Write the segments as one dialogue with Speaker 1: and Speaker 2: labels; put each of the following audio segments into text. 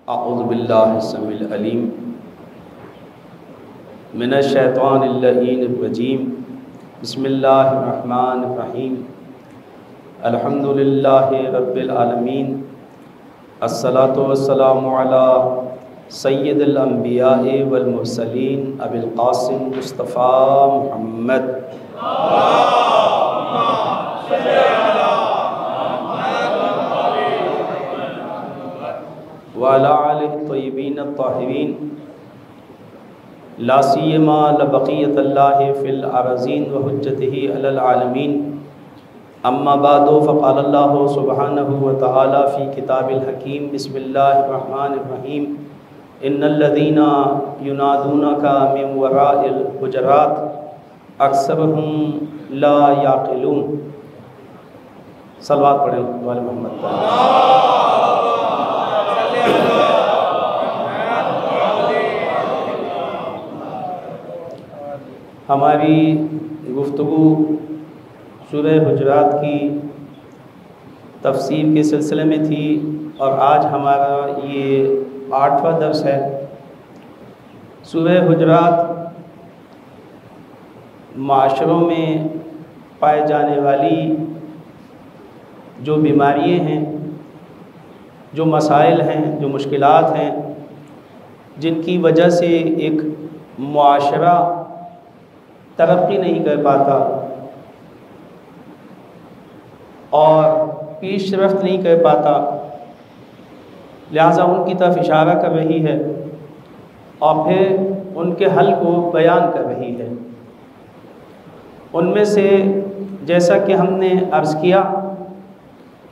Speaker 1: اعوذ باللہ السمیع العلیم من الشیطان اللعین الرجیم بسم اللہ الرحمن الرحیم الحمد للہ رب العالمین الصلاۃ والسلام علی سید الانبیاء والمرسلین ابی القاسم مصطفیٰ محمد وعلى آلہ الطیبین الطاہرین لا سیما لبقیۃ اللہ فی الارضین وحجتہ علی العالمین اما بعد فقال اللہ سبحانہ وتعالی فی کتاب الحکیم بسم اللہ الرحمن الرحیم ان الذین ینادونک من وراء الحجرات اکثرهم لا یعقلون۔ صلوات پڑھیں والے محمد پر۔ ہماری گفتگو سورہ حجرات کی تفسیر کے سلسلے میں تھی اور آج ہمارا یہ 8واں درس ہے۔ سورہ حجرات معاشروں میں پائے جانے والی جو بیماریاں ہیں، جو مسائل ہیں، جو مشکلات ہیں، جن کی وجہ سے ایک معاشرہ ترقی نہیں کر پاتا اور پیش رفت نہیں کر پاتا، لہٰذا ان کی طرف اشارہ کر رہی ہے اور پھر ان کے حل کو بیان کر رہی ہے۔ ان میں سے جیسا کہ ہم نے عرض کیا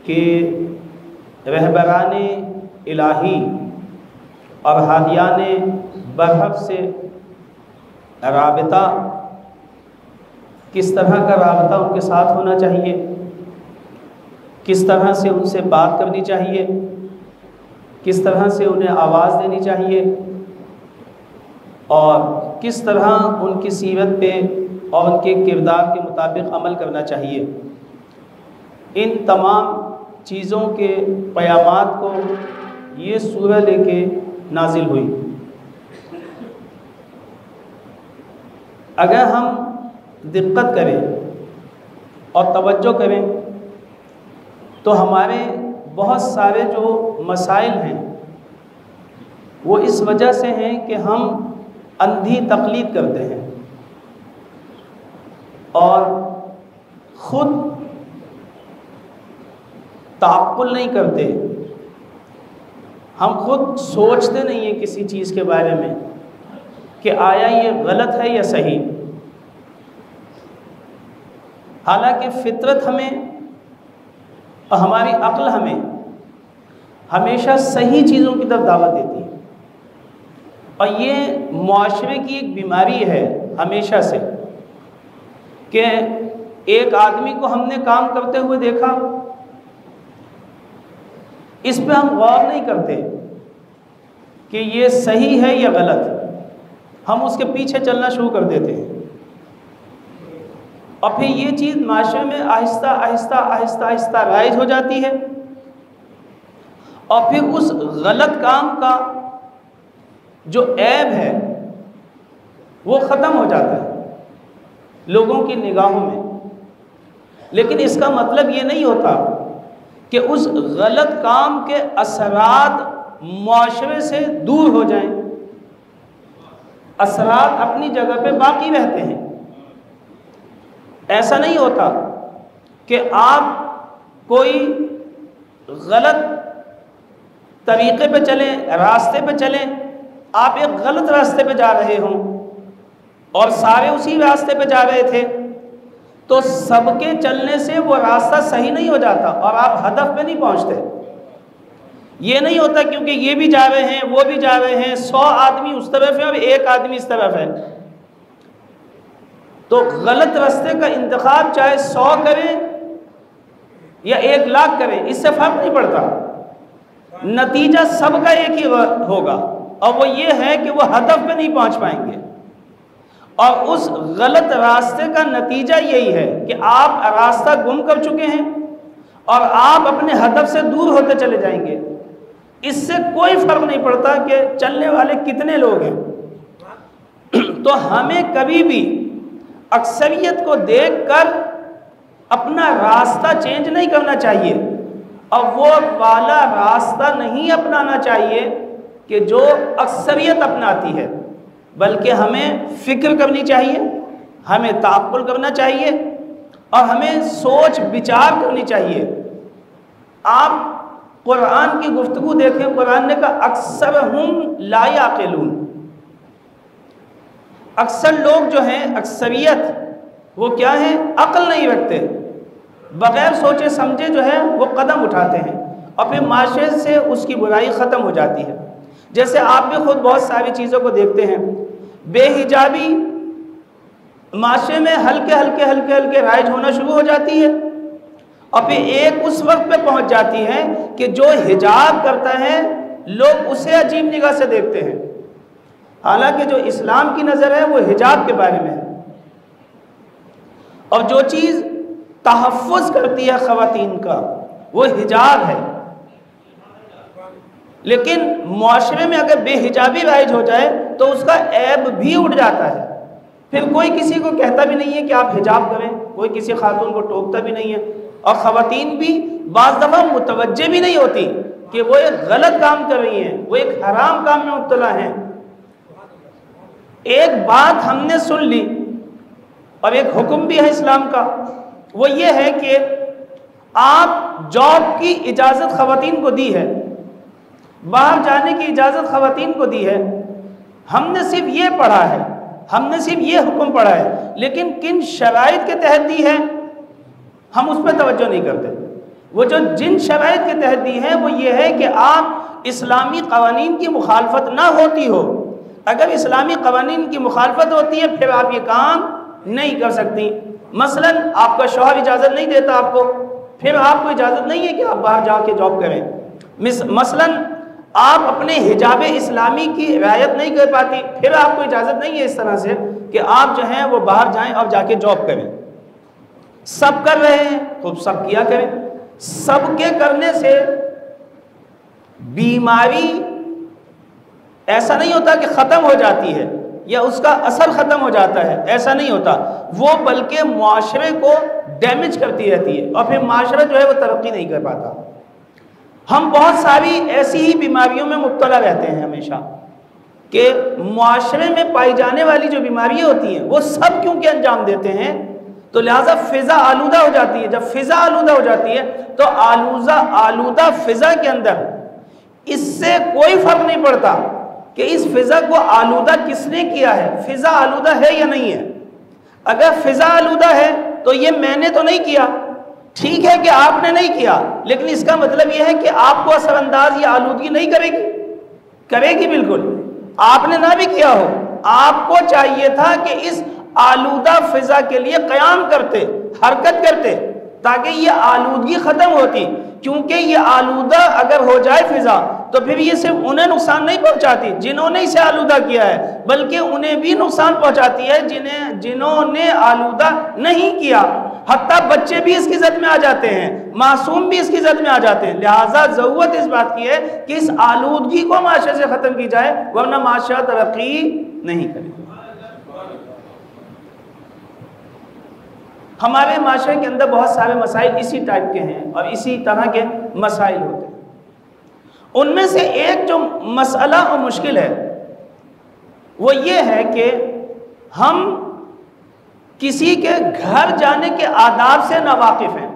Speaker 1: کہ رہبران الہی اور ہادیان برحق سے رابطہ، کس طرح کا رابطہ ان کے ساتھ ہونا چاہیے، کس طرح سے ان سے بات کرنی چاہیے، کس طرح سے انہیں آواز دینی چاہیے اور کس طرح ان کی سیرت پہ اور ان کے کردار کے مطابق عمل کرنا چاہیے، ان تمام چیزوں کے پیامات کو یہ سورہ لے کے نازل ہوئی۔ اگر ہم دقت کریں اور توجہ کریں تو ہمارے بہت سارے جو مسائل ہیں وہ اس وجہ سے ہیں کہ ہم اندھی تقلید کرتے ہیں اور خود تعقل نہیں کرتے، ہم خود سوچتے نہیں ہیں کسی چیز کے بارے میں کہ آیا یہ غلط ہے یا صحیح۔ حالانکہ فطرت ہمیں اور ہماری عقل ہمیں ہمیشہ صحیح چیزوں کی طرف دعوت دیتی ہے، اور یہ معاشرے کی ایک بیماری ہے ہمیشہ سے کہ ایک آدمی کو ہم نے کام کرتے ہوئے دیکھا، اس پہ ہم غور نہیں کرتے کہ یہ صحیح ہے یا غلط، ہم اس کے پیچھے چلنا شروع کر دیتے ہیں اور پھر یہ چیز معاشرے میں آہستہ آہستہ آہستہ آہستہ رائج ہو جاتی ہے اور پھر اس غلط کام کا جو عیب ہے وہ ختم ہو جاتا ہے لوگوں کی نگاہوں میں۔ لیکن اس کا مطلب یہ نہیں ہوتا کہ اس غلط کام کے اثرات معاشرے سے دور ہو جائیں، اثرات اپنی جگہ پہ باقی رہتے ہیں۔ ایسا نہیں ہوتا کہ آپ کوئی غلط طریقے پہ چلیں، راستے پہ چلیں، آپ ایک غلط راستے پہ جا رہے ہوں اور سارے اسی راستے پہ جا رہے تھے تو سب کے چلنے سے وہ راستہ صحیح نہیں ہو جاتا اور آپ ہدف پہ نہیں پہنچتے۔ یہ نہیں ہوتا کیونکہ یہ بھی جا رہے ہیں وہ بھی جا رہے ہیں، 100 آدمی اس طرف ہے اور ایک آدمی اس طرف ہے، تو غلط راستے کا انتخاب چاہے 100 کریں یا 1,00,000 کریں، اس سے فرق نہیں پڑتا، نتیجہ سب کا ایک ہی ہوگا اور وہ یہ ہے کہ وہ ہدف پہ نہیں پہنچ پائیں گے۔ اور اس غلط راستے کا نتیجہ یہی ہے کہ آپ راستہ گم کر چکے ہیں اور آپ اپنے ہدف سے دور ہوتے چلے جائیں گے۔ اس سے کوئی فرق نہیں پڑتا کہ چلنے والے کتنے لوگ ہیں۔ تو ہمیں کبھی بھی اکثریت کو دیکھ کر اپنا راستہ چینج نہیں کرنا چاہیے، اور وہ والا راستہ نہیں اپنانا چاہیے کہ جو اکثریت اپناتی ہے، بلکہ ہمیں فکر کرنی چاہیے، ہمیں تعقل کرنا چاہیے، اور ہمیں سوچ بچار کرنی چاہیے۔ آپ قرآن کی گفتگو دیکھیں، قرآن نے کہا اکثرہم لا یعقلون، اکثر لوگ جو ہیں، اکثریت وہ کیا ہیں؟ عقل نہیں رکھتے، بغیر سوچے سمجھے جو ہے وہ قدم اٹھاتے ہیں، اور پھر معاشرے سے اس کی برائی ختم ہو جاتی ہے۔ جیسے آپ بھی خود بہت ساری چیزوں کو دیکھتے ہیں، بے حجابی معاشرے میں ہلکے رائج ہونا شروع ہو جاتی ہے، اور پھر ایک اس وقت پہ پہنچ جاتی ہے کہ جو حجاب کرتا ہے لوگ اسے عجیب نگاہ سے دیکھتے ہیں، حالانکہ جو اسلام کی نظر ہے وہ حجاب کے بارے میں ہے، اور جو چیز تحفظ کرتی ہے خواتین کا وہ حجاب ہے۔ لیکن معاشرے میں اگر بے حجابی رائج ہو جائے تو اس کا عیب بھی اٹھ جاتا ہے، پھر کوئی کسی کو کہتا بھی نہیں ہے کہ آپ حجاب کریں، کوئی کسی خاتون کو ٹوکتا بھی نہیں ہے، اور خواتین بھی بعض دفعہ متوجہ بھی نہیں ہوتی کہ وہ ایک غلط کام کر رہی ہیں، وہ ایک حرام کام میں مبتلا ہیں۔ ایک بات ہم نے سن لی، اور ایک حکم بھی ہے اسلام کا، وہ یہ ہے کہ آپ جاب کی اجازت خواتین کو دی ہے، باہر جانے کی اجازت خواتین کو دی ہے، ہم نے صرف یہ پڑھا ہے، ہم نے صرف یہ حکم پڑھا ہے، لیکن کن شرائط کے تحت دی ہے ہم اس پہ توجہ نہیں کرتے۔ وہ جو جن شرائط کے تحت دی ہے وہ یہ ہے کہ آپ اسلامی قوانین کی مخالفت نہ ہوتی ہو، اگر اسلامی قوانین کی مخالفت ہوتی ہے پھر آپ یہ کام نہیں کر سکتی۔ مثلا آپ کا شوہر اجازت نہیں دیتا آپ کو، پھر آپ کو اجازت نہیں ہے کہ آپ باہر جا کے جاب کریں۔ مثلا آپ اپنے حجاب اسلامی کی رعایت نہیں کر پاتی، پھر آپ کو اجازت نہیں ہے اس طرح سے کہ آپ جو ہیں وہ باہر جائیں اور جا کے جاب کریں۔ سب کر رہے ہیں، خوب سب کیا کریں۔ سب کے کرنے سے بیماری ایسا نہیں ہوتا کہ ختم ہو جاتی ہے یا اس کا اثر ختم ہو جاتا ہے، ایسا نہیں ہوتا، وہ بلکہ معاشرے کو ڈیمیج کرتی رہتی ہے، اور پھر معاشرہ جو ہے وہ ترقی نہیں کر پاتا۔ ہم بہت ساری ایسی ہی بیماریوں میں مبتلا رہتے ہیں ہمیشہ، کہ معاشرے میں پائی جانے والی جو بیماریاں ہوتی ہیں وہ سب کیونکہ انجام دیتے ہیں، تو لہٰذا فضا آلودہ ہو جاتی ہے۔ جب فضا آلودہ ہو جاتی ہے تو آلودہ فضا کے اندر اس سے کوئی فرق نہیں پڑتا کہ اس فضا کو آلودہ کس نے کیا ہے، فضا آلودہ ہے یا نہیں ہے۔ اگر فضا آلودہ ہے تو یہ میں نے تو نہیں کیا، ٹھیک ہے کہ آپ نے نہیں کیا، لیکن اس کا مطلب یہ ہے کہ آپ کو اثر انداز یا آلودگی نہیں کرے گی، کرے گی بالکل۔ آپ نے نہ بھی کیا ہو، آپ کو چاہیے تھا کہ اس آلودہ فضا کے لیے قیام کرتے، حرکت کرتے، تاکہ یہ آلودگی ختم ہوتی، کیونکہ یہ آلودہ اگر ہو جائے فضا تو پھر یہ صرف انہیں نقصان نہیں پہنچاتی جنہوں نے اسے آلودہ کیا ہے، بلکہ انہیں بھی نقصان پہنچاتی ہے جنہوں نے آلودہ نہیں کیا۔ حتیٰ بچے بھی اس کی زد میں آ جاتے ہیں، معصوم بھی اس کی زد میں آ جاتے ہیں۔ لہٰذا ضرورت اس بات کی ہے کہ اس آلودگی کو معاشرے سے ختم کی جائے، ورنہ معاشرہ ترقی نہیں کرے۔ ہمارے معاشرے کے اندر بہت سارے مسائل اسی ٹائپ کے ہیں اور اسی طرح کے مسائل ہوتے ہیں۔ ان میں سے ایک جو مسئلہ اور مشکل ہے وہ یہ ہے کہ ہم کسی کے گھر جانے کے آداب سے ناواقف ہیں،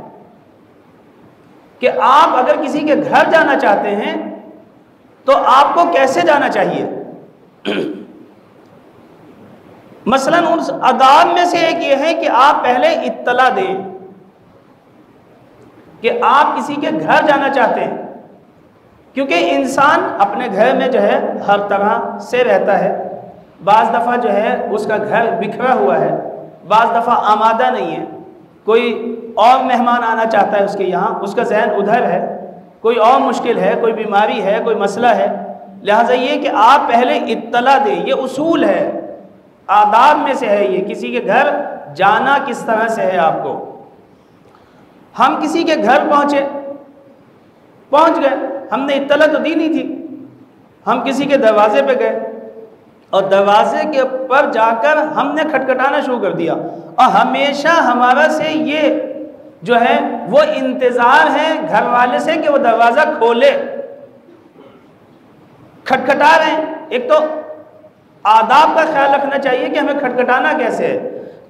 Speaker 1: کہ آپ اگر کسی کے گھر جانا چاہتے ہیں تو آپ کو کیسے جانا چاہیے۔ مثلاً ان آداب میں سے ایک یہ ہے کہ آپ پہلے اطلاع دیں کہ آپ کسی کے گھر جانا چاہتے ہیں، کیونکہ انسان اپنے گھر میں جو ہے ہر طرح سے رہتا ہے، بعض دفعہ جو ہے اس کا گھر بکھرا ہوا ہے، بعض دفعہ آمادہ نہیں ہے، کوئی اور مہمان آنا چاہتا ہے اس کے یہاں، اس کا ذہن ادھر ہے، کوئی اور مشکل ہے، کوئی بیماری ہے، کوئی مسئلہ ہے، لہٰذا یہ کہ آپ پہلے اطلاع دیں، یہ اصول ہے، آداب میں سے ہے یہ، کسی کے گھر جانا کس طرح سے ہے آپ کو۔ ہم کسی کے گھر پہنچ گئے، ہم نے اطلاع تو دی نہیں تھی، ہم کسی کے دروازے پہ گئے اور دروازے کے اوپر جا کر ہم نے کھٹکھٹانا شروع کر دیا، اور ہمیشہ ہمارا سے یہ جو ہے وہ انتظار ہے گھر والے سے کہ وہ دروازہ کھولے. کھٹکھٹا رہے ہیں، ایک تو آداب کا خیال رکھنا چاہیے کہ ہمیں کھٹکھٹانا کیسے ہے.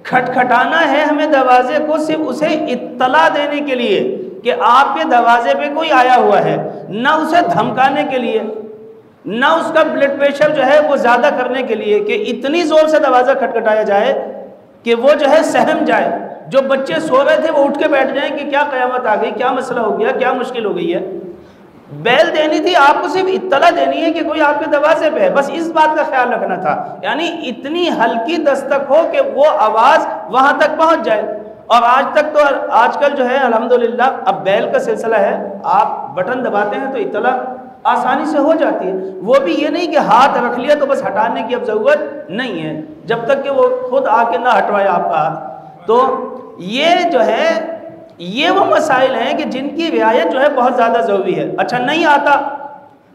Speaker 1: کھٹکھٹانا ہے ہمیں دروازے کو صرف اسے اطلاع دینے کے لیے کہ آپ کے دروازے پہ کوئی آیا ہوا ہے، نہ اسے دھمکانے کے لیے، نہ اس کا بلڈ پریشر جو ہے وہ زیادہ کرنے کے لیے کہ اتنی زور سے دروازہ کھٹکھٹایا جائے کہ وہ جو ہے سہم جائے. جو بچے سو رہے تھے وہ اٹھ کے بیٹھ جائیں کہ کیا قیامت آ گئی، کیا مسئلہ ہو گیا، کیا مشکل ہو گئی ہے. بیل دینی تھی، آپ کو صرف اطلاع دینی ہے کہ کوئی آپ کے دروازے پہ ہے، بس اس بات کا خیال رکھنا تھا. یعنی اتنی ہلکی دستک ہو کہ وہ آواز وہاں تک پہنچ جائے. اور آج تک تو آج کل جو ہے الحمدللہ اب بیل کا سلسلہ ہے، آپ بٹن دباتے ہیں تو اطلاع آسانی سے ہو جاتی ہے. وہ بھی یہ نہیں کہ ہاتھ رکھ لیا تو بس ہٹانے کی اب ضرورت نہیں ہے جب تک کہ وہ خود آ کے نہ ہٹوائے آپ کا ہاتھ. تو یہ جو ہے یہ وہ مسائل ہیں کہ جن کی رعایت جو ہے بہت زیادہ ضروری ہے. اچھا نہیں آتا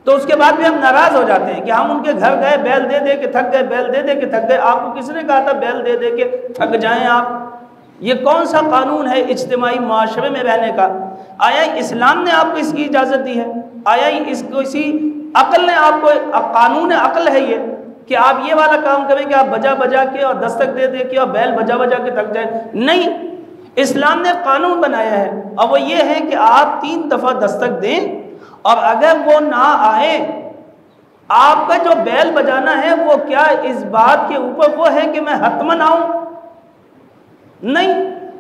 Speaker 1: تو اس کے بعد بھی ہم ناراض ہو جاتے ہیں کہ ہم ان کے گھر گئے، بیل دے دے کے تھک گئے، بیل دے دے کے تھک گئے. آپ کو کس نے کہا تھا بیل دے دے کے تھک جائیں آپ؟ یہ کون سا قانون ہے اجتماعی معاشرے میں رہنے کا؟ آیا اسلام نے آپ کو اس کی اجازت دی ہے؟ آیا اس کو اسی عقل نے آپ کو، قانون عقل ہے یہ کہ آپ یہ والا کام کریں کہ آپ بجا بجا کے اور دستک دے دے کے اور بیل بجا بجا کے تھک جائیں؟ نہیں، اسلام نے قانون بنایا ہے اور وہ یہ ہے کہ آپ 3 دفعہ دستک دیں، اور اگر وہ نہ آئے، آپ کا جو بیل بجانا ہے وہ کیا اس بات کے اوپر وہ ہے کہ میں حتماً آؤں؟ نہیں،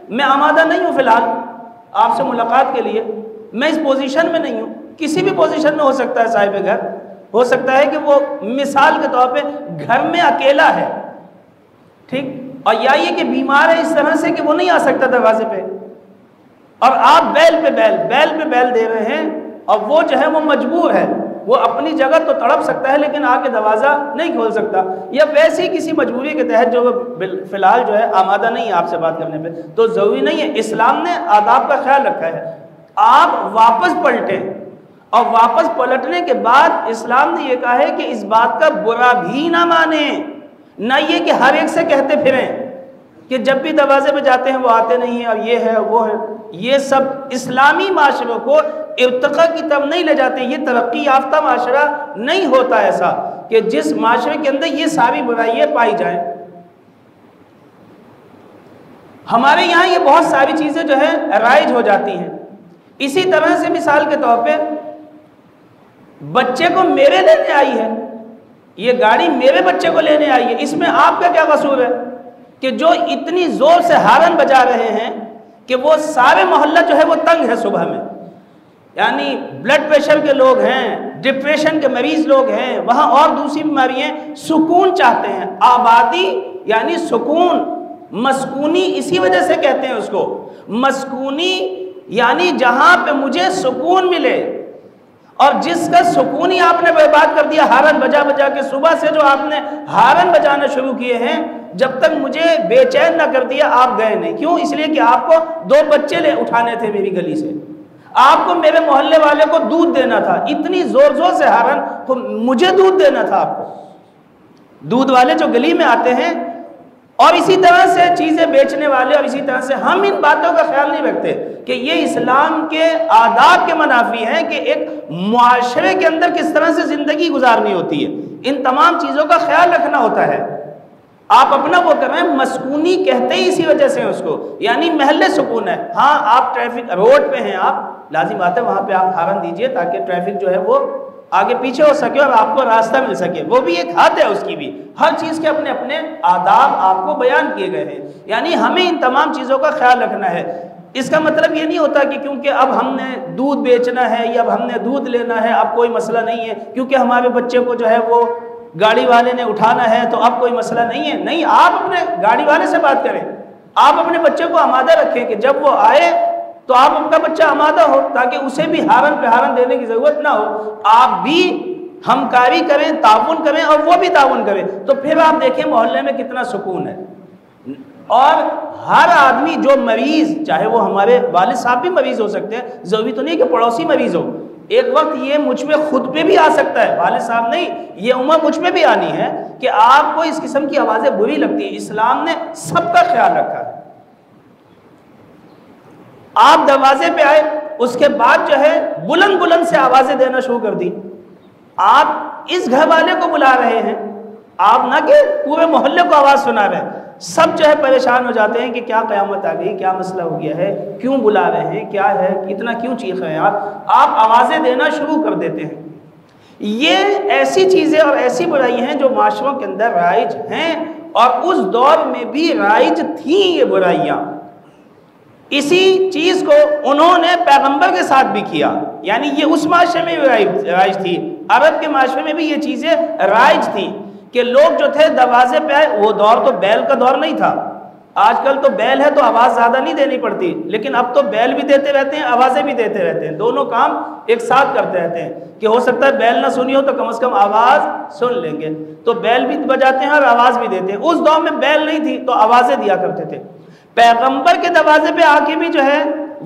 Speaker 1: میں آمادہ نہیں ہوں فی الحال آپ سے ملاقات کے لیے، میں اس پوزیشن میں نہیں ہوں. کسی بھی پوزیشن میں ہو سکتا ہے صاحب گھر، ہو سکتا ہے کہ وہ مثال کے طور پہ گھر میں اکیلا ہے، ٹھیک، اور یا یہ کہ بیمار ہے اس طرح سے کہ وہ نہیں آ سکتا دروازے پہ، اور آپ بیل پہ بیل دے رہے ہیں، اور وہ جو ہے وہ مجبور ہے، وہ اپنی جگہ تو تڑپ سکتا ہے لیکن آ کے دروازہ نہیں کھول سکتا، یا ویسی کسی مجبوری کے تحت جو وہ فی الحال جو ہے آمادہ نہیں ہے آپ سے بات کرنے پہ. تو ضروری نہیں ہے، اسلام نے آداب کا خیال رکھا ہے. آپ واپس پلٹیں، اور واپس پلٹنے کے بعد اسلام نے یہ کہا ہے کہ اس بات کا برا بھی نہ مانیں، نہ یہ کہ ہر ایک سے کہتے پھریں کہ جب بھی دروازے پہ جاتے ہیں وہ آتے نہیں ہیں اور یہ ہے وہ ہے. یہ سب اسلامی معاشروں کو ارتقاء کی طرف نہیں لے جاتے. یہ ترقی یافتہ معاشرہ نہیں ہوتا ایسا کہ جس معاشرے کے اندر یہ ساری برائیاں پائی جائیں. ہمارے یہاں یہ بہت ساری چیزیں جو ہے رائج ہو جاتی ہیں. اسی طرح سے مثال کے طور پہ بچے کو میرے لینے آئی ہے، یہ گاڑی میرے بچے کو لینے آئی ہے، اس میں آپ کا کیا قصور ہے کہ جو اتنی زور سے ہارن بجا رہے ہیں کہ وہ سارے محلہ جو ہے وہ تنگ ہے صبح میں. یعنی بلڈ پریشر کے لوگ ہیں، ڈپریشن کے مریض لوگ ہیں، وہاں اور دوسری بیماریاں، سکون چاہتے ہیں. آبادی یعنی سکون، مسکونی اسی وجہ سے کہتے ہیں اس کو. مسکونی یعنی جہاں پہ مجھے سکون ملے، اور جس کا سکون ہی آپ نے برباد کر دیا ہارن بجا بجا کے. صبح سے جو آپ نے ہارن بجانا شروع کیے ہیں، جب تک مجھے بے چین نہ کر دیا آپ گئے نہیں. کیوں؟ اس لیے کہ آپ کو 2 بچے اٹھانے تھے میری گلی سے، آپ کو میرے محلے والے کو دودھ دینا تھا، اتنی زور زور سے ہارن، تو مجھے دودھ دینا تھا آپ کو. دودھ والے جو گلی میں آتے ہیں، اور اسی طرح سے چیزیں بیچنے والے، اور اسی طرح سے ہم ان باتوں کا خیال نہیں رکھتے کہ یہ اسلام کے آداب کے منافی ہیں کہ ایک معاشرے کے اندر کس طرح سے زندگی گزارنی ہوتی ہے. ان تمام چیزوں کا خیال رکھنا ہوتا ہے. آپ اپنا وہ کر رہے ہیں، مسکونی کہتے ہی اسی وجہ سے اس کو، یعنی محل سکون ہے. ہاں آپ ٹریفک روڈ پہ ہیں، آپ لازم بات ہے وہاں پہ آپ ہارن دیجئے تاکہ ٹریفک جو ہے وہ آگے پیچھے ہو سکے اور آپ کو راستہ مل سکے. وہ بھی ایک حد ہے اس کی بھی، ہر چیز کے اپنے اپنے آداب آپ کو بیان کیے گئے ہیں. یعنی ہمیں ان تمام چیزوں کا خیال رکھنا ہے. اس کا مطلب یہ نہیں ہوتا کہ کیونکہ اب ہم نے دودھ بیچنا ہے یا اب ہم نے دودھ لینا ہے اب کوئی مسئلہ نہیں ہے، کیونکہ ہمارے بچے کو جو ہے وہ گاڑی والے نے اٹھانا ہے تو اب کوئی مسئلہ نہیں ہے. نہیں، آپ اپنے گاڑی والے سے بات کریں، آپ اپنے بچے کو آمادہ رکھیں کہ جب وہ آئے تو آپ کا بچہ آمادہ ہو تاکہ اسے بھی ہارن پہ ہارن دینے کی ضرورت نہ ہو. آپ بھی ہمکاری کریں، تعاون کریں اور وہ بھی تعاون کریں، تو پھر آپ دیکھیں محلے میں کتنا سکون ہے. اور ہر آدمی جو مریض، چاہے وہ ہمارے والد صاحب بھی مریض ہو سکتے ہیں، ضروری تو نہیں کہ پڑوسی مریض ہو. ایک وقت یہ مجھ پہ خود پہ بھی آ سکتا ہے، والد صاحب نہیں، یہ عمر مجھ پہ بھی آنی ہے کہ آپ کو اس قسم کی آوازیں بری لگتی ہیں۔ اسلام نے سب کا خیال رکھا ہے۔ آپ دروازے پہ آئے، اس کے بعد جو ہے بلند بلند سے آوازیں دینا شروع کر دی۔ آپ اس گھر والے کو بلا رہے ہیں، آپ نہ کہ پورے محلے کو آواز سنا رہے ہیں۔ سب جو ہے پریشان ہو جاتے ہیں کہ کیا قیامت آ گئی، کیا مسئلہ ہو گیا ہے، کیوں بلا رہے ہیں، کیا ہے، اتنا کیوں چیخ رہے ہیں آپ آوازیں دینا شروع کر دیتے ہیں۔ یہ ایسی چیزیں اور ایسی برائی ہیں جو معاشروں کے اندر رائج ہیں، اور اس دور میں بھی رائج تھیں یہ برائیاں۔ اسی چیز کو انہوں نے پیغمبر کے ساتھ بھی کیا، یعنی یہ اس معاشرے میں بھی رائج تھی، عرب کے معاشرے میں بھی یہ چیزیں رائج تھیں کہ لوگ جو تھے دروازے پہ آئے۔ وہ دور تو بیل کا دور نہیں تھا، آج کل تو بیل ہے تو آواز زیادہ نہیں دینی پڑتی، لیکن اب تو بیل بھی دیتے رہتے ہیں، آوازیں بھی دیتے رہتے ہیں، دونوں کام ایک ساتھ کرتے رہتے ہیں کہ ہو سکتا ہے بیل نہ سنی ہو تو کم از کم آواز سن لیں گے، تو بیل بھی بجاتے ہیں اور آواز بھی دیتے ہیں۔ اس دور میں بیل نہیں تھی تو آوازیں دیا کرتے تھے۔ پیغمبر کے دروازے پہ آ کے بھی جو ہے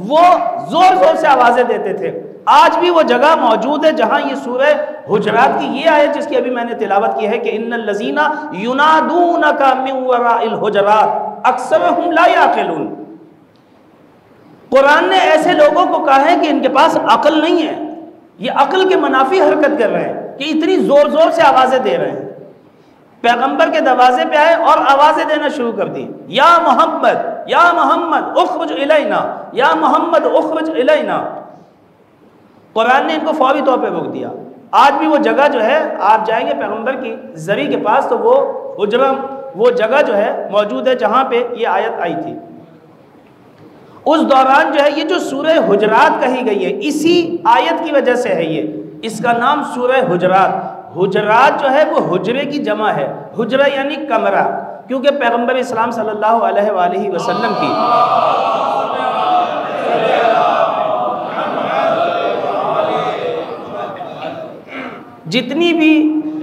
Speaker 1: وہ زور زور سے آوازیں دیتے تھے۔ آج بھی وہ جگہ موجود ہے جہاں یہ سورہ حجرات کی یہ آیت جس کی ابھی میں نے تلاوت کی ہے کہ ان الذین ینادونک من وراء الحجرات اکثرهم لا یعقلون۔ قرآن نے ایسے لوگوں کو کہا ہے کہ ان کے پاس عقل نہیں ہے، یہ عقل کے منافی حرکت کر رہے ہیں کہ اتنی زور زور سے آوازیں دے رہے ہیں۔ پیغمبر کے دروازے پہ آئے اور آوازیں دینا شروع کر دی، یا محمد اخرج الینا، یا محمد اخرج الینا۔ قرآن نے ان کو فوری طور پہ روک دیا۔ آج بھی وہ جگہ جو ہے آپ جائیں گے پیغمبر کی زری کے پاس تو وہ حجرہ، وہ جگہ جو ہے موجود ہے جہاں پہ یہ آیت آئی تھی۔ اس دوران جو ہے یہ جو سورہ حجرات کہی گئی ہے اسی آیت کی وجہ سے ہے، یہ اس کا نام سورہ حجرات۔ حجرات جو ہے وہ حجرے کی جمع ہے، حجرہ یعنی کمرہ، کیونکہ پیغمبر اسلام صلی اللہ علیہ وآلہ وسلم کی جتنی بھی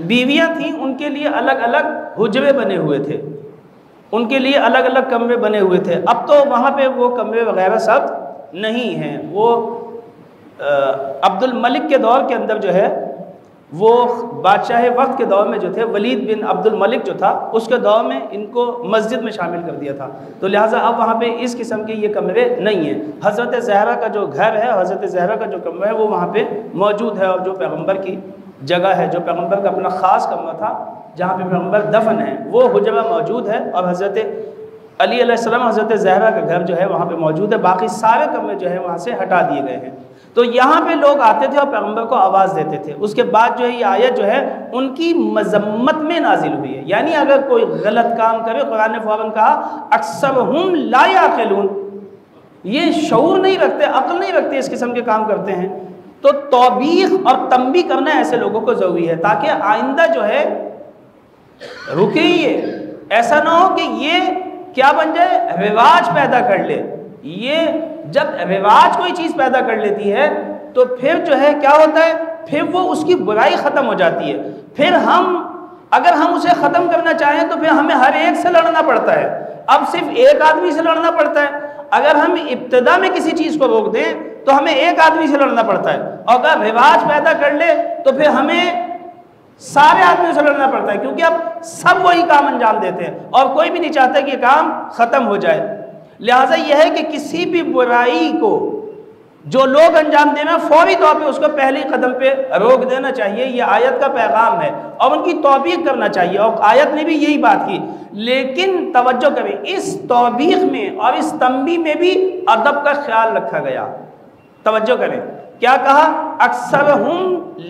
Speaker 1: بیویاں تھیں ان کے لیے الگ الگ حجرے بنے ہوئے تھے، ان کے لیے الگ الگ کمرے بنے ہوئے تھے۔ اب تو وہاں پہ وہ کمرے وغیرہ سب نہیں ہیں۔ وہ عبد الملک کے دور کے اندر جو ہے وہ بادشاہ وقت کے دور میں جو تھے ولید بن عبد الملک جو تھا اس کے دور میں ان کو مسجد میں شامل کر دیا تھا، تو لہٰذا اب وہاں پہ اس قسم کے یہ کمرے نہیں ہیں۔ حضرت زہرا کا جو گھر ہے، حضرت زہرا کا جو کمرہ ہے وہ وہاں پہ موجود ہے، اور جو پیغمبر کی جگہ ہے، جو پیغمبر کا اپنا خاص کمرہ تھا جہاں پہ پیغمبر دفن ہے، وہ حجرہ موجود ہے، اور حضرت علی علیہ السلام حضرت زہرا کا گھر جو ہے وہاں پہ موجود ہے۔ باقی سارے کمرے جو ہے وہاں سے ہٹا دیے گئے ہیں۔ تو یہاں پہ لوگ آتے تھے اور پیغمبر کو آواز دیتے تھے۔ اس کے بعد جو ہے یہ آیت جو ہے ان کی مذمت میں نازل ہوئی ہے، یعنی اگر کوئی غلط کام کرے، قرآن نے فوراً کہا اکثرهم لا یعقلون، یہ شعور نہیں رکھتے، عقل نہیں رکھتے، اس قسم کے کام کرتے ہیں۔ تو توبیخ اور تنبیہ کرنا ایسے لوگوں کو ضروری ہے تاکہ آئندہ جو ہے رکے یہ، ایسا نہ ہو کہ یہ کیا بن جائے، رواج پیدا کر لے۔ یہ جب رواج کوئی چیز پیدا کر لیتی ہے تو پھر جو ہے کیا ہوتا ہے، پھر وہ اس کی برائی ختم ہو جاتی ہے۔ پھر اگر ہم اسے ختم کرنا چاہیں تو پھر ہمیں ہر ایک سے لڑنا پڑتا ہے، اب صرف ایک آدمی سے لڑنا پڑتا ہے۔ اگر ہم ابتدا میں کسی چیز کو روک دیں تو ہمیں ایک آدمی سے لڑنا پڑتا ہے، اور اگر رواج پیدا کر لے تو پھر ہمیں سارے آدمیوں سے لڑنا پڑتا ہے، کیونکہ اب سب وہی کام انجام دیتے ہیں اور کوئی بھی نہیں چاہتا کہ یہ کام ختم ہو جائے۔ لہٰذا یہ ہے کہ کسی بھی برائی کو جو لوگ انجام دینا فوری طور پہ اس کو پہلے قدم پہ روک دینا چاہیے، یہ آیت کا پیغام ہے، اور ان کی توبیخ کرنا چاہیے، اور آیت نے بھی یہی بات کی۔ لیکن توجہ کریں، اس توبیخ میں اور اس تنبیہ میں بھی ادب کا خیال رکھا گیا۔ توجہ کریں، کیا کہا، اکثرهم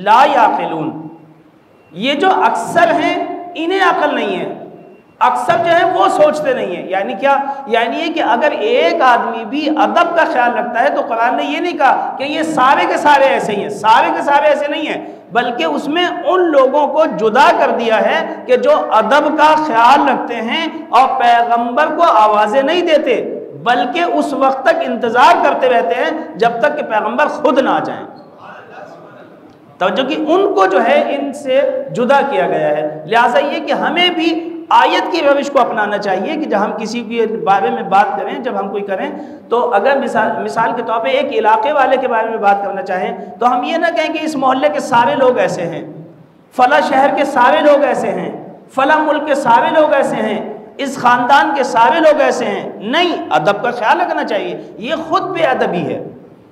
Speaker 1: لا یعقلون، یہ جو اکثر ہیں انہیں عقل نہیں ہے، اکثر جو ہے وہ سوچتے نہیں ہیں۔ یعنی کیا، یعنی یہ کہ اگر ایک آدمی بھی ادب کا خیال رکھتا ہے تو قرآن نے یہ نہیں کہا کہ یہ سارے کے سارے ایسے ہی ہیں، سارے کے سارے ایسے نہیں ہیں، بلکہ اس میں ان لوگوں کو جدا کر دیا ہے کہ جو ادب کا خیال رکھتے ہیں اور پیغمبر کو آوازیں نہیں دیتے، بلکہ اس وقت تک انتظار کرتے رہتے ہیں جب تک کہ پیغمبر خود نہ آ جائیں۔ توجہ کہ ان کو جو ہے ان سے جدا کیا گیا ہے۔ لہٰذا یہ کہ ہمیں بھی آیت کی روش کو اپنانا چاہیے کہ جب ہم کسی کے بارے میں بات کریں، جب ہم کوئی کریں تو اگر مثال کے طور پہ ایک علاقے والے کے بارے میں بات کرنا چاہیں تو ہم یہ نہ کہیں کہ اس محلے کے سارے لوگ ایسے ہیں، فلاں شہر کے سارے لوگ ایسے ہیں، فلاں ملک کے سارے لوگ ایسے ہیں، اس خاندان کے سارے لوگ ایسے ہیں۔ نہیں، ادب کا خیال رکھنا چاہیے۔ یہ خود بے ادبی ہے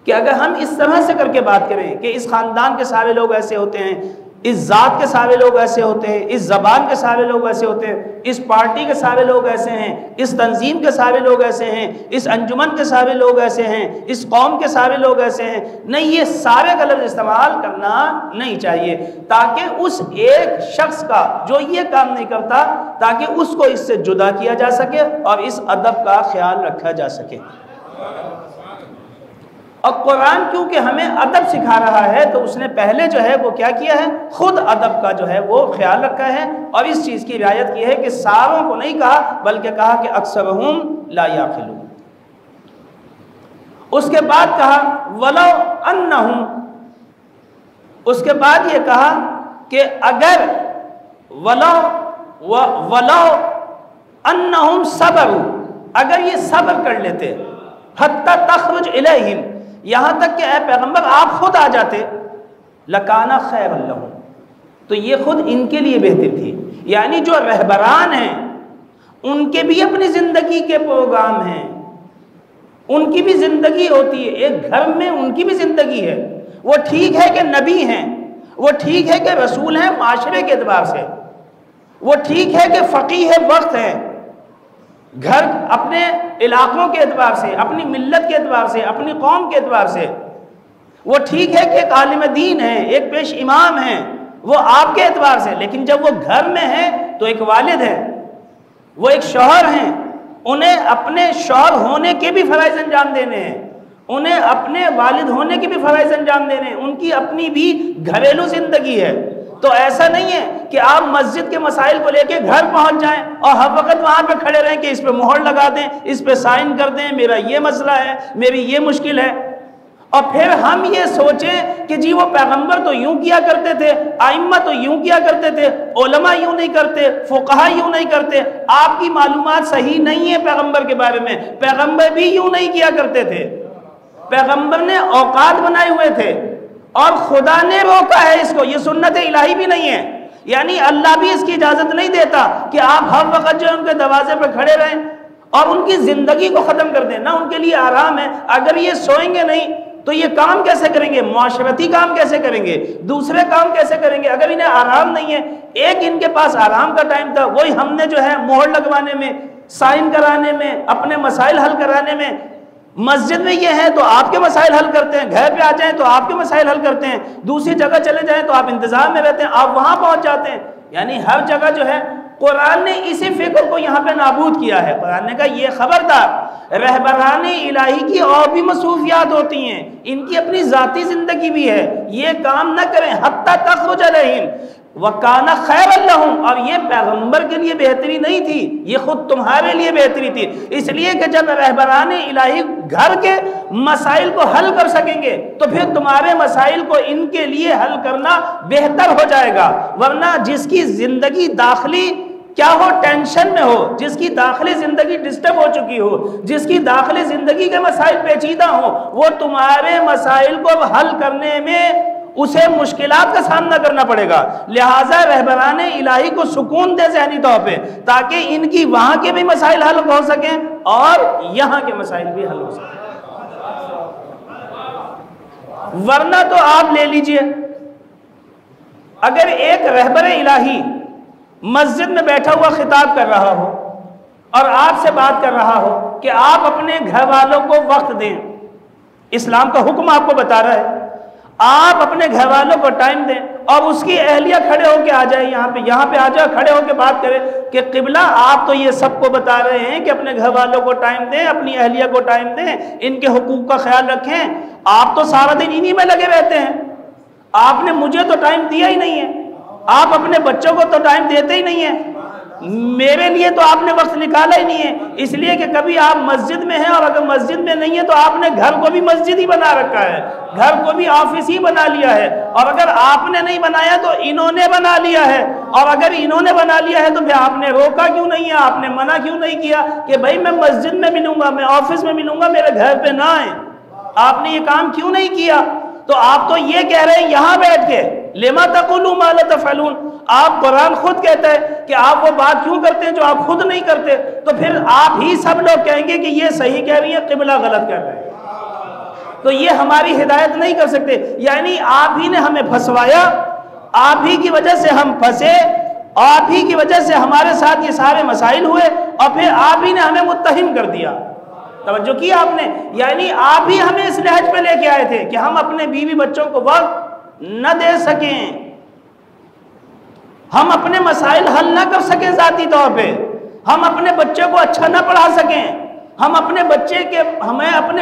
Speaker 1: کہ اگر ہم اس طرح سے کر کے بات کریں کہ اس خاندان کے سارے لوگ ایسے ہوتے ہیں، اس ذات کے سارے لوگ ایسے ہوتے ہیں، اس زبان کے سارے لوگ ایسے ہوتے ہیں، اس پارٹی کے سارے لوگ ایسے ہیں، اس تنظیم کے سارے لوگ ایسے ہیں، اس انجمن کے سارے لوگ ایسے ہیں، اس قوم کے سارے لوگ ایسے ہیں، نہیں، یہ سارے کا لفظ استعمال کرنا نہیں چاہیے، تاکہ اس ایک شخص کا جو یہ کام نہیں کرتا، تاکہ اس کو اس سے جدا کیا جا سکے اور اس ادب کا خیال رکھا جا سکے۔ اور قرآن کیونکہ ہمیں ادب سکھا رہا ہے تو اس نے پہلے جو ہے وہ کیا کیا ہے، خود ادب کا جو ہے وہ خیال رکھا ہے، اور اس چیز کی رعایت کی ہے کہ ساروں کو نہیں کہا بلکہ کہا کہ اکثرہم لا یعقلون۔ اس کے بعد کہا ولو انہم، اس کے بعد یہ کہا کہ اگر ولو انہم صبروا، اگر یہ صبر کر لیتے، حتی تخرج الیہم، یہاں تک کہ اے پیغمبر آپ خود آ جاتے، لکانا خیر لہم، تو یہ خود ان کے لیے بہتر تھی۔ یعنی جو رہبران ہیں ان کے بھی اپنی زندگی کے پروگرام ہیں، ان کی بھی زندگی ہوتی ہے، ایک گھر میں ان کی بھی زندگی ہے۔ وہ ٹھیک ہے کہ نبی ہیں، وہ ٹھیک ہے کہ رسول ہیں معاشرے کے اعتبار سے، وہ ٹھیک ہے کہ فقیہ وقت ہیں، گھر اپنے علاقوں کے اعتبار سے، اپنی ملت کے اعتبار سے، اپنی قوم کے اعتبار سے، وہ ٹھیک ہے کہ ایک عالم دین ہے، ایک پیش امام ہیں، وہ آپ کے اعتبار سے، لیکن جب وہ گھر میں ہیں تو ایک والد ہے، وہ ایک شوہر ہیں، انہیں اپنے شوہر ہونے کے بھی فرائض انجام دینے ہیں، انہیں اپنے والد ہونے کے بھی فرائض انجام دینے ہیں، ان کی اپنی بھی گھریلو زندگی ہے۔ تو ایسا نہیں ہے کہ آپ مسجد کے مسائل کو لے کے گھر پہنچ جائیں اور ہر وقت وہاں پہ کھڑے رہیں کہ اس پہ مہر لگا دیں، اس پہ سائن کر دیں، میرا یہ مسئلہ ہے، میری یہ مشکل ہے، اور پھر ہم یہ سوچیں کہ جی وہ پیغمبر تو یوں کیا کرتے تھے، ائمہ تو یوں کیا کرتے تھے، علماء یوں نہیں کرتے، فقہاء یوں نہیں کرتے۔ آپ کی معلومات صحیح نہیں ہے پیغمبر کے بارے میں، پیغمبر بھی یوں نہیں کیا کرتے تھے، پیغمبر نے اوقات بنائے ہوئے تھے اور خدا نے روکا ہے اس کو، یہ سنت الہی بھی نہیں ہے، یعنی اللہ بھی اس کی اجازت نہیں دیتا کہ آپ ہر وقت جو ان کے دروازے پہ کھڑے رہیں اور ان کی زندگی کو ختم کر دیں، نہ ان کے لیے آرام ہے۔ اگر یہ سوئیں گے نہیں تو یہ کام کیسے کریں گے، معاشرتی کام کیسے کریں گے، دوسرے کام کیسے کریں گے، اگر انہیں آرام نہیں ہے۔ ایک ان کے پاس آرام کا ٹائم تھا، وہی ہم نے جو ہے مہر لگوانے میں، سائن کرانے میں، اپنے مسائل حل کرانے میں، مسجد میں یہ ہے تو آپ کے مسائل حل کرتے ہیں، گھر پہ آ جائیں تو آپ کے مسائل حل کرتے ہیں، دوسری جگہ چلے جائیں تو آپ انتظار میں رہتے ہیں، آپ وہاں پہنچ جاتے ہیں۔ یعنی ہر جگہ جو ہے قرآن نے اسی فکر کو یہاں پہ نابود کیا ہے۔ قرآن نے کہا یہ خبردار، رہبران الہی کی اور بھی مصروفیات ہوتی ہیں، ان کی اپنی ذاتی زندگی بھی ہے، یہ کام نہ کریں حتی تخرج علیہم وَكَانَ خَيْرًا لَهُمْ، اور یہ پیغمبر کے لیے بہتری نہیں تھی، یہ خود تمہارے لیے بہتری تھی، اس لیے کہ جب رہبران الہی گھر کے مسائل کو حل کر سکیں گے تو پھر تمہارے مسائل کو ان کے لیے حل کرنا بہتر ہو جائے گا۔ ورنہ جس کی زندگی داخلی کیا ہو، ٹینشن میں ہو، جس کی داخلی زندگی ڈسٹرب ہو چکی ہو، جس کی داخلی زندگی کے مسائل پیچیدہ ہوں، وہ تمہارے مسائل کو حل کرنے میں اسے مشکلات کا سامنا کرنا پڑے گا۔ لہٰذا رہبران الہی کو سکون دے ذہنی طور پہ، تاکہ ان کی وہاں کے بھی مسائل حل ہو سکیں اور یہاں کے مسائل بھی حل ہو سکیں۔ ورنہ تو آپ لے لیجئے، اگر ایک رہبر الہی مسجد میں بیٹھا ہوا خطاب کر رہا ہو اور آپ سے بات کر رہا ہو کہ آپ اپنے گھر والوں کو وقت دیں، اسلام کا حکم آپ کو بتا رہا ہے، آپ اپنے گھر والوں کو ٹائم دیں، اور اس کی اہلیہ کھڑے ہو کے آ جائے، یہاں پہ آ جائے، کھڑے ہو کے بات کرے کہ قبلہ آپ تو یہ سب کو بتا رہے ہیں کہ اپنے گھر والوں کو ٹائم دیں، اپنی اہلیہ کو ٹائم دیں، ان کے حقوق کا خیال رکھیں، آپ تو سارا دن انہی میں لگے رہتے ہیں، آپ نے مجھے تو ٹائم دیا ہی نہیں ہے، آپ اپنے بچوں کو تو ٹائم دیتے ہی نہیں ہیں، میرے لیے تو آپ نے وقت نکالا ہی نہیں ہے، اس لیے کہ کبھی آپ مسجد میں ہیں، اور اگر مسجد میں نہیں ہے تو آپ نے گھر کو بھی مسجد ہی بنا رکھا ہے، گھر کو بھی آفس ہی بنا لیا ہے، اور اگر آپ نے نہیں بنایا تو انہوں نے بنا لیا ہے، اور اگر انہوں نے بنا لیا ہے تو پھر آپ نے روکا کیوں نہیں ہے، آپ نے منع کیوں نہیں کیا کہ بھائی میں مسجد میں ملوں گا، میں آفس میں ملوں گا، میرے گھر پہ نہ آئیں؟ آپ نے یہ کام کیوں نہیں کیا؟ تو آپ تو یہ کہہ رہے ہیں یہاں بیٹھ کے لما تقولون ما لا تفعلون، آپ قرآن خود کہتا ہے کہ آپ وہ بات کیوں کرتے ہیں جو آپ خود نہیں کرتے، تو پھر آپ ہی سب لوگ کہیں گے کہ یہ صحیح کہہ رہی ہے، قبلہ غلط کہہ رہے ہیں، تو یہ ہماری ہدایت نہیں کر سکتے۔ یعنی آپ ہی نے ہمیں پھنسوایا، آپ ہی کی وجہ سے ہم پھنسے، آپ ہی کی وجہ سے ہمارے ساتھ یہ سارے مسائل ہوئے، اور پھر آپ ہی نے ہمیں متہم کر دیا۔ توجہ کی آپ نے؟ یعنی آپ ہی ہمیں اس نہج پہ لے کے آئے تھے کہ ہم اپنے بیوی بچوں کو وقت نہ دے سکیں، ہم اپنے مسائل حل نہ کر سکیں ذاتی طور پہ، ہم اپنے بچے کو اچھا نہ پڑھا سکیں، ہمیں اپنے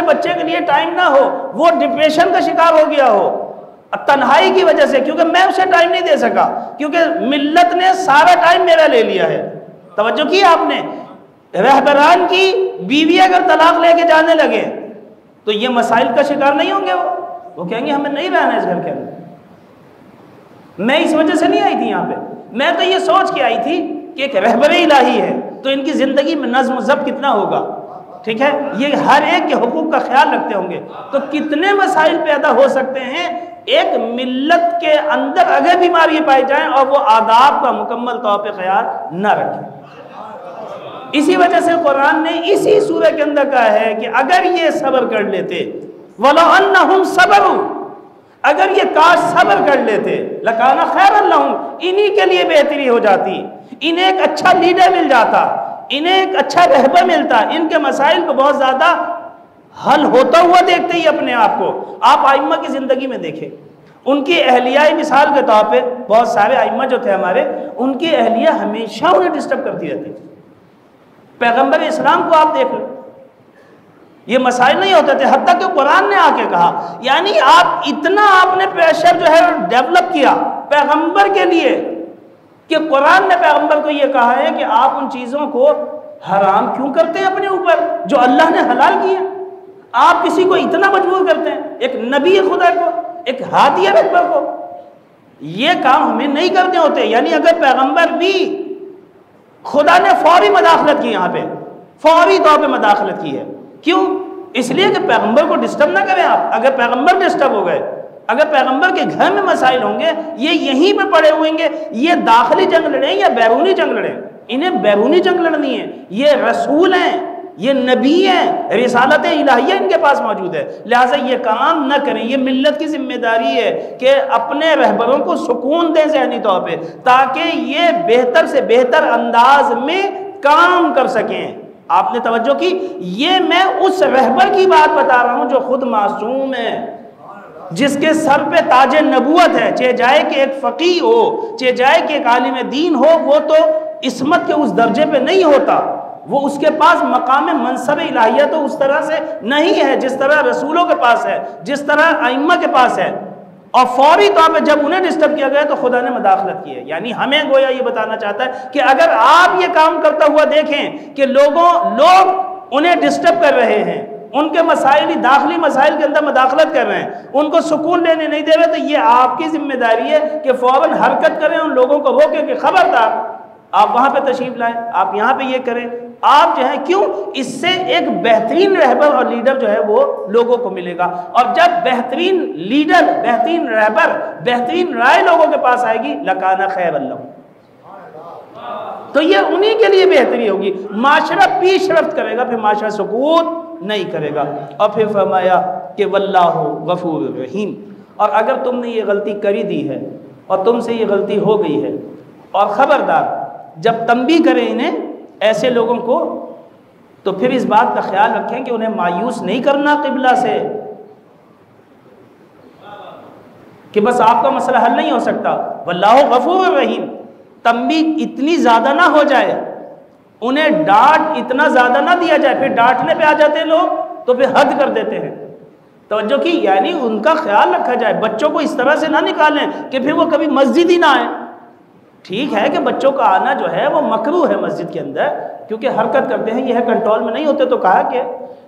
Speaker 1: بچے کے لیے ٹائم نہ ہو، وہ ڈپریشن کا شکار ہو گیا ہو تنہائی کی وجہ سے، کیونکہ میں اسے ٹائم نہیں دے سکا، کیونکہ ملت نے سارا ٹائم میرا لے لیا ہے۔ توجہ کی آپ نے؟ رہبران کی بیوی اگر طلاق لے کے جانے لگے تو یہ مسائل کا شکار نہیں ہوں گے، وہ کہیں گے ہمیں نہیں رہنا اس گھر کے اندر۔ میں اس وجہ سے نہیں آئی تھی یہاں پہ، میں تو یہ سوچ کے آئی تھی کہ ایک رہبر الہی ہے تو ان کی زندگی میں نظم و ضبط کتنا ہوگا، ٹھیک ہے، یہ ہر ایک کے حقوق کا خیال رکھتے ہوں گے، تو کتنے مسائل پیدا ہو سکتے ہیں ایک ملت کے اندر اگر بیماری پائی جائیں اور وہ آداب کا مکمل طور پہ خیال نہ رکھیں۔ اسی وجہ سے قرآن نے اسی سورہ کے اندر کہا ہے کہ اگر یہ صبر کر لیتے، وَلَوْ أَنَّهُمْ صَبَرُوا، اگر یہ کاش صبر کر لیتے، لَكَانَ خَيْرًا لَهُمْ، انہی کے لیے بہتری ہو جاتی، انہیں ایک اچھا لیڈر مل جاتا، انہیں ایک اچھا رہبر ملتا، ان کے مسائل کو بہت زیادہ حل ہوتا ہوا دیکھتے ہی اپنے آپ کو۔ آپ ائمہ کی زندگی میں دیکھیں، ان کی اہلیہ مثال کے طور پہ بہت سارے ائمہ جو تھے ہمارے، ان کی اہلیہ ہمیشہ انہیں ڈسٹرب کرتی رہتی تھی۔ پیغمبر اسلام کو آپ دیکھ لیں، یہ مسائل نہیں ہوتے تھے، حتیٰ کہ قرآن نے آ کے کہا، یعنی آپ اتنا آپ نے پریشر جو ہے ڈیولپ کیا پیغمبر کے لیے کہ قرآن نے پیغمبر کو یہ کہا ہے کہ آپ ان چیزوں کو حرام کیوں کرتے ہیں اپنے اوپر جو اللہ نے حلال کیا؟ آپ کسی کو اتنا مجبور کرتے ہیں، ایک نبی خدا کو، ایک ہادی رہبر کو، یہ کام ہمیں نہیں کرنے ہوتے۔ یعنی اگر پیغمبر بھی، خدا نے فوری مداخلت کی، یہاں پہ فوری طور پہ مداخلت کی ہے، کیوں؟ اس لیے کہ پیغمبر کو ڈسٹرب نہ کریں آپ۔ اگر پیغمبر ڈسٹرب ہو گئے، اگر پیغمبر کے گھر میں مسائل ہوں گے، یہ یہیں پہ پڑے ہوئیں گے، یہ داخلی جنگ لڑیں یا بیرونی جنگ لڑیں، انہیں بیرونی جنگ لڑنی ہے، یہ رسول ہیں، یہ نبی ہیں، رسالت الہیہ ان کے پاس موجود ہے، لہٰذا یہ کام نہ کریں۔ یہ ملت کی ذمہ داری ہے کہ اپنے رہبروں کو سکون دیں ذہنی طور پہ، تاکہ یہ بہتر سے بہتر انداز میں کام کر سکیں۔ آپ نے توجہ کی؟ یہ میں اس رہبر کی بات بتا رہا ہوں جو خود معصوم ہے، جس کے سر پہ تاج نبوت ہے، چاہے جائے کہ ایک فقیہ ہو، چاہے جائے کہ ایک عالم دین ہو، وہ تو عصمت کے اس درجے پہ نہیں ہوتا، وہ اس کے پاس مقام منصب الہیہ تو اس طرح سے نہیں ہے جس طرح رسولوں کے پاس ہے، جس طرح ائمہ کے پاس ہے، اور فوری طور پہ جب انہیں ڈسٹرب کیا گیا تو خدا نے مداخلت کی ہے۔ یعنی ہمیں گویا یہ بتانا چاہتا ہے کہ اگر آپ یہ کام کرتا ہوا دیکھیں کہ لوگ انہیں ڈسٹرب کر رہے ہیں، ان کے مسائل، داخلی مسائل کے اندر مداخلت کر رہے ہیں، ان کو سکون لینے نہیں دے رہے، تو یہ آپ کی ذمہ داری ہے کہ فوراً حرکت کریں، ان لوگوں کو روکیں کہ خبردار آپ وہاں پہ تشریف لائیں، آپ یہاں پہ یہ کریں، آپ جو ہے کیوں؟ اس سے ایک بہترین رہبر اور لیڈر جو ہے وہ لوگوں کو ملے گا، اور جب بہترین لیڈر، بہترین رہبر، بہترین رائے لوگوں کے پاس آئے گی، لَكَانَ خَيْرًا لَهُمْ، تو یہ انہی کے لیے بہتری ہوگی۔ معاشرہ پیش رفت کرے گا، پھر معاشرہ سکوت نہیں کرے گا۔ اور پھر فرمایا کہ وَاللَّهُ غَفُورٌ رَحِيمٌ، اور اگر تم نے یہ غلطی کری دی ہے اور تم سے یہ غلطی ہو گئی ہے، اور خبردار جب تنبیہ کریں انہیں، ایسے لوگوں کو، تو پھر اس بات کا خیال رکھیں کہ انہیں مایوس نہیں کرنا قبلہ سے، کہ بس آپ کا مسئلہ حل نہیں ہو سکتا۔ واللہ غفور رحیم، تنبیہ اتنی زیادہ نہ ہو جائے، انہیں ڈانٹ اتنا زیادہ نہ دیا جائے، پھر ڈانٹنے پہ آ جاتے ہیں لوگ تو پھر حد کر دیتے ہیں۔ توجہ کی؟ یعنی ان کا خیال رکھا جائے، بچوں کو اس طرح سے نہ نکالیں کہ پھر وہ کبھی مسجد ہی نہ آئیں۔ ٹھیک ہے کہ بچوں کا آنا جو ہے وہ مکروہ ہے مسجد کے اندر، کیونکہ حرکت کرتے ہیں، یہ ہے کنٹرول میں نہیں ہوتے تو کہا کہ،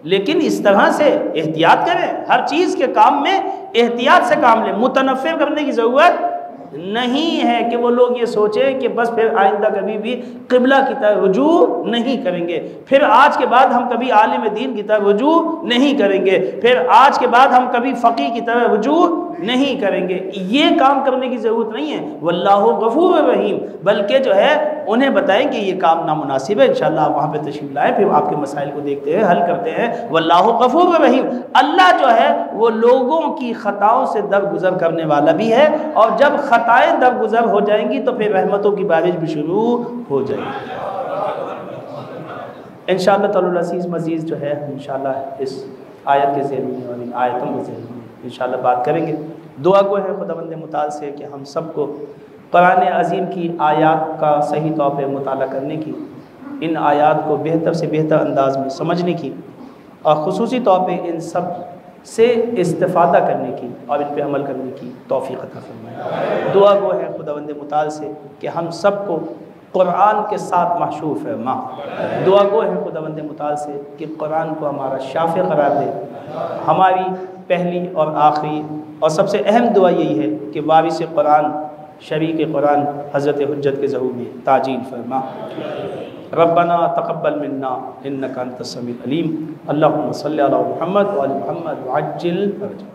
Speaker 1: لیکن اس طرح سے احتیاط کریں، ہر چیز کے کام میں احتیاط سے کام لیں، متنفر کرنے کی ضرورت نہیں ہے کہ وہ لوگ یہ سوچیں کہ بس پھر آئندہ کبھی بھی قبلہ کی طرف رجوع نہیں کریں گے، پھر آج کے بعد ہم کبھی عالم دین کی طرف رجوع نہیں کریں گے، پھر آج کے بعد ہم کبھی فقیہ کی طرف رجوع نہیں کریں گے۔ یہ کام کرنے کی ضرورت نہیں ہے، واللہ غفور رحیم، بلکہ جو ہے انہیں بتائیں کہ یہ کام نامناسب ہے، انشاءاللہ آپ وہاں پہ تشریف لائیں، پھر آپ کے مسائل کو دیکھتے ہیں، حل کرتے ہیں۔ واللہ غفور رحیم، اللہ جو ہے وہ لوگوں کی خطاؤں سے درگزر کرنے والا بھی ہے، اور جب خطائیں درگزر ہو جائیں گی تو پھر رحمتوں کی بارش بھی شروع ہو جائے گی۔ انشاءاللہ تعالی العزیز مزید جو ہے انشاءاللہ اس آیت کے ذیل میں اور ان آیتوں کے ذیل میں انشاءاللہ بات کریں گے۔ دعا گو ہے خداوند متعال سے کہ ہم سب کو قرآن عظیم کی آیات کا صحیح طور پہ مطالعہ کرنے کی، ان آیات کو بہتر سے بہتر انداز میں سمجھنے کی، اور خصوصی طور پہ ان سب سے استفادہ کرنے کی اور ان پہ عمل کرنے کی توفیق عطا فرمائے۔ دعا گو ہے خداوند متعال سے کہ ہم سب کو قرآن کے ساتھ محشور فرما۔ دعا گو ہے خداوند متعال سے کہ قرآن کو ہمارا شافع قرار دے۔ ہماری پہلی اور آخری اور سب سے اہم دعا یہی ہے کہ وارث قرآن شریک قرآن حضرت حجت کے ظہور میں تاجیل فرما۔ ربنا تقبل منا انک انت السمیع العلیم، اللہم صلی علی محمد وعلی محمد وعجل فرجہ۔